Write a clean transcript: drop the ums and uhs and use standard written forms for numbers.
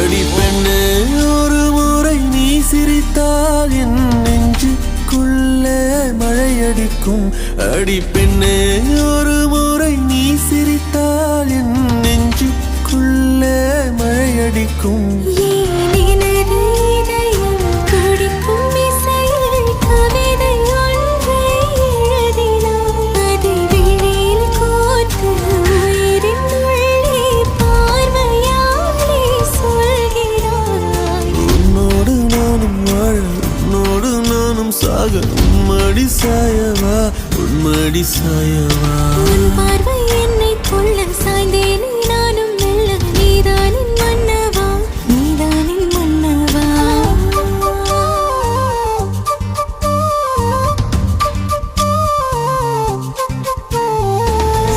அடி பெண்ணே ஒரு முறை நீ சிரித்தால் என் நெஞ்சுக்குள்ளே மழையடிக்கும். அடி பெண்ணே ஒரு முறை நீ சிரித்தால் என் நெஞ்சுக்குள்ளே மழையடிக்கும். சாக உம்மடி சாயவா உன்மடி சாயவா.